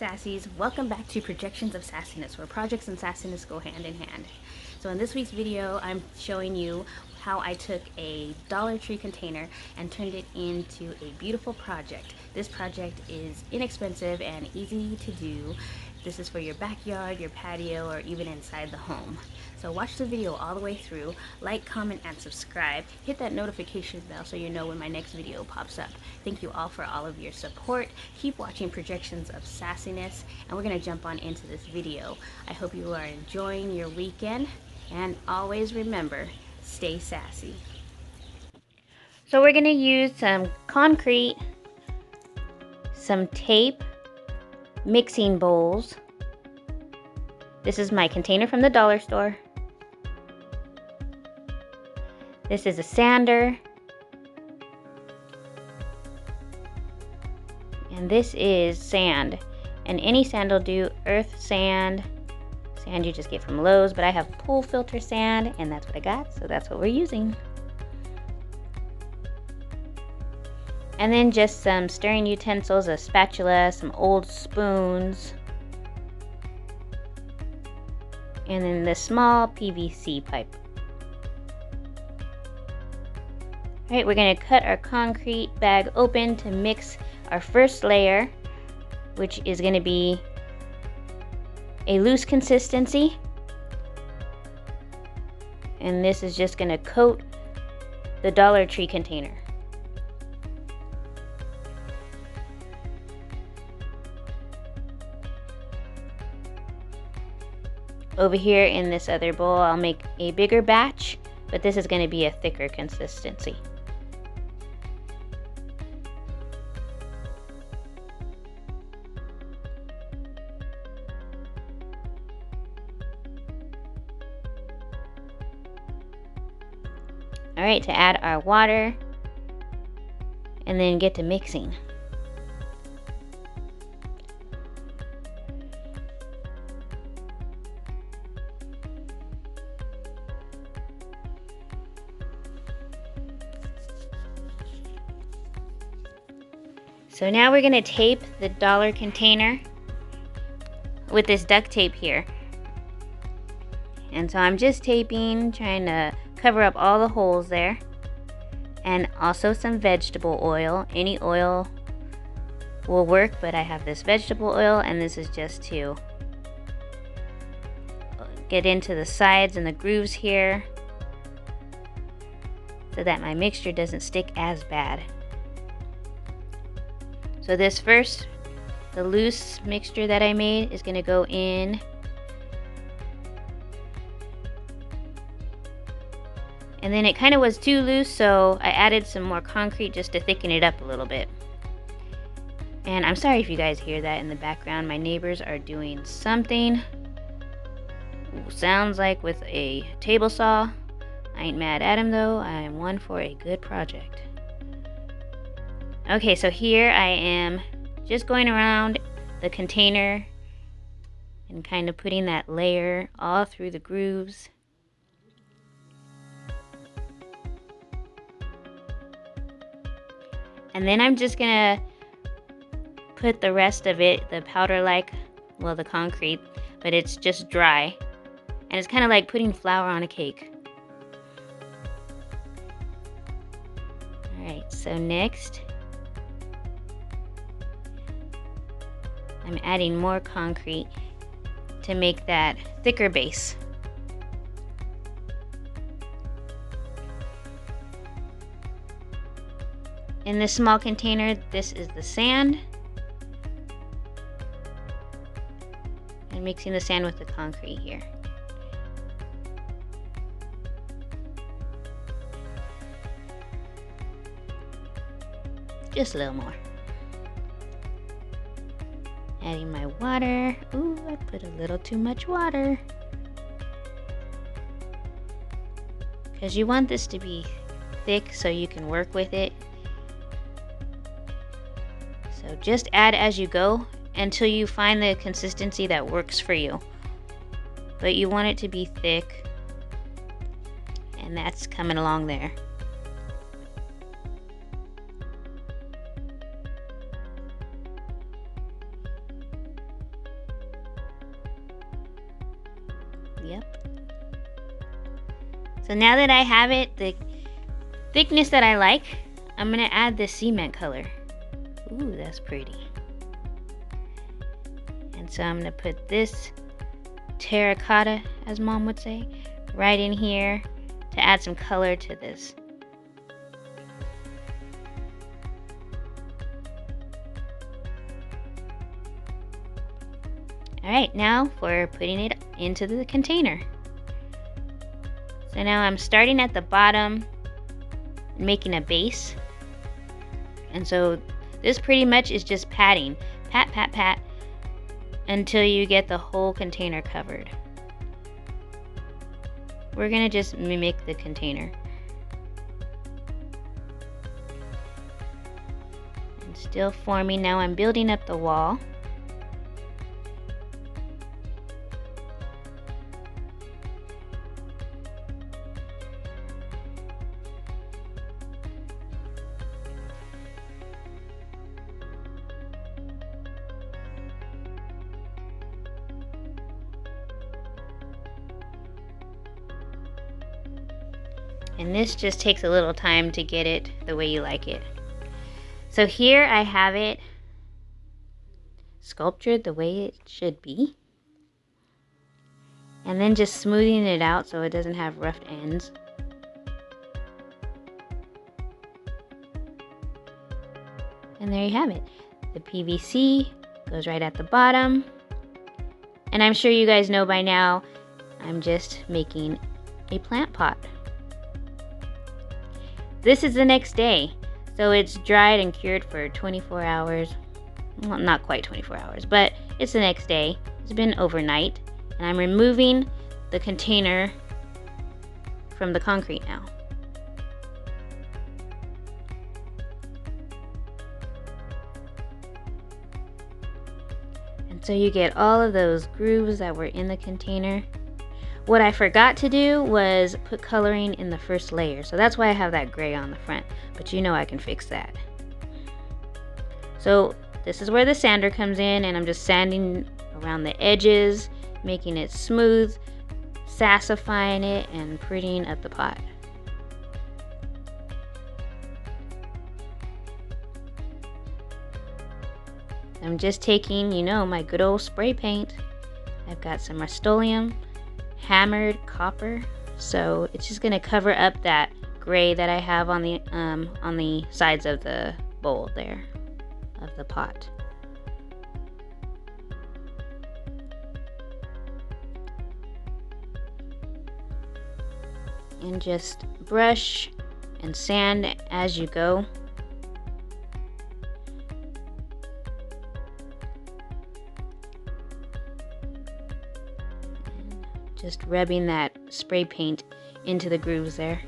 Sassies, welcome back to Projections of Sassiness, where projects and sassiness go hand in hand. So in this week's video, I'm showing you how I took a Dollar Tree container and turned it into a beautiful project. This project is inexpensive and easy to do. This is for your backyard, your patio, or even inside the home. So watch the video all the way through, like, comment, and subscribe. Hit that notification bell so you know when my next video pops up. Thank you all for all of your support. Keep watching Projections of Sassiness, and we're gonna jump on into this video. I hope you are enjoying your weekend, and always remember, stay sassy. So we're gonna use some concrete, some tape, mixing bowls. This is my container from the dollar store. This is a sander. And this is sand. And any sand will do, earth sand, sand you just get from Lowe's, but I have pool filter sand and that's what I got, so that's what we're using. And then just some stirring utensils, a spatula, some old spoons, and then the small PVC pipe. All right, we're gonna cut our concrete bag open to mix our first layer, which is gonna be a loose consistency. And this is just gonna coat the Dollar Tree container. Over here in this other bowl, I'll make a bigger batch, but this is going to be a thicker consistency. All right, to add our water and then get to mixing. So now we're gonna tape the dollar container with this duct tape here. And so I'm just taping, trying to cover up all the holes there. And also some vegetable oil. Any oil will work, but I have this vegetable oil, and this is just to get into the sides and the grooves here so that my mixture doesn't stick as bad. So this first, the loose mixture that I made is gonna go in. And then it kind of was too loose, so I added some more concrete just to thicken it up a little bit. And I'm sorry if you guys hear that in the background. My neighbors are doing something. Ooh, sounds like with a table saw. I ain't mad at him though. I am one for a good project. Okay, so here I am just going around the container and kind of putting that layer all through the grooves. And then I'm just gonna put the rest of it, the powder-like, well, the concrete, but it's just dry. And it's kind of like putting flour on a cake. All right, so next, I'm adding more concrete to make that thicker base. In this small container, this is the sand. And mixing the sand with the concrete here. Just a little more. Adding my water. Ooh, I put a little too much water. Because you want this to be thick so you can work with it. So just add as you go until you find the consistency that works for you. But you want it to be thick, and that's coming along there. So now that I have it the thickness that I like, I'm gonna add this cement color. Ooh, that's pretty. And so I'm gonna put this terracotta, as Mom would say, right in here to add some color to this. Alright, now for putting it into the container. So now I'm starting at the bottom, making a base. And so this pretty much is just patting. Pat, pat, pat, until you get the whole container covered. We're gonna just mimic the container. And still forming. Now I'm building up the wall. And this just takes a little time to get it the way you like it. So here I have it sculptured the way it should be. And then just smoothing it out so it doesn't have rough ends. And there you have it. The PVC goes right at the bottom. And I'm sure you guys know by now, I'm just making a plant pot. This is the next day, so it's dried and cured for 24 hours. Well, not quite 24 hours, but it's the next day. It's been overnight, and I'm removing the container from the concrete now. And so you get all of those grooves that were in the container. What I forgot to do was put coloring in the first layer, so that's why I have that gray on the front, but you know I can fix that. So this is where the sander comes in, and I'm just sanding around the edges, making it smooth, sassifying it, and prettying up the pot. I'm just taking, you know, my good old spray paint. I've got some Rust-Oleum hammered copper, so it's just going to cover up that gray that I have on the sides of the bowl there of the pot. And just brush and sand as you go. Just rubbing that spray paint into the grooves there.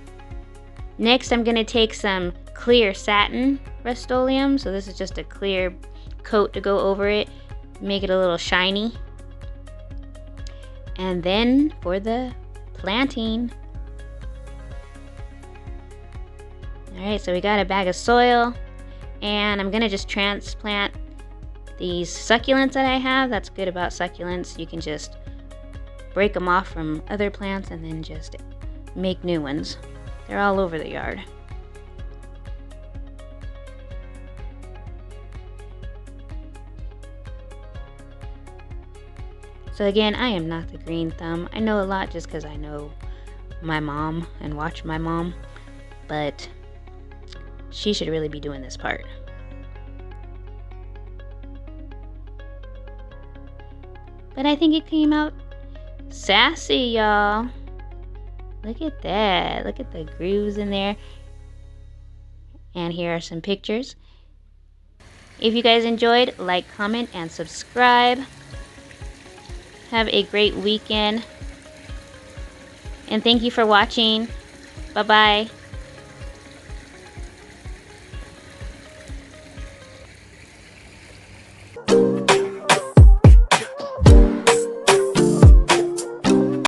Next, I'm going to take some clear satin Rust-Oleum. So this is just a clear coat to go over it, make it a little shiny. And then for the planting. Alright, so we got a bag of soil, and I'm going to just transplant these succulents that I have. That's good about succulents. You can just break them off from other plants and then just make new ones. They're all over the yard. So again, I am not the green thumb. I know a lot just because I know my mom and watch my mom, but she should really be doing this part. But I think it came out sassy, y'all. Look at that. Look at the grooves in there. And here are some pictures. If you guys enjoyed, like, comment, and subscribe. Have a great weekend. And thank you for watching. Bye-bye.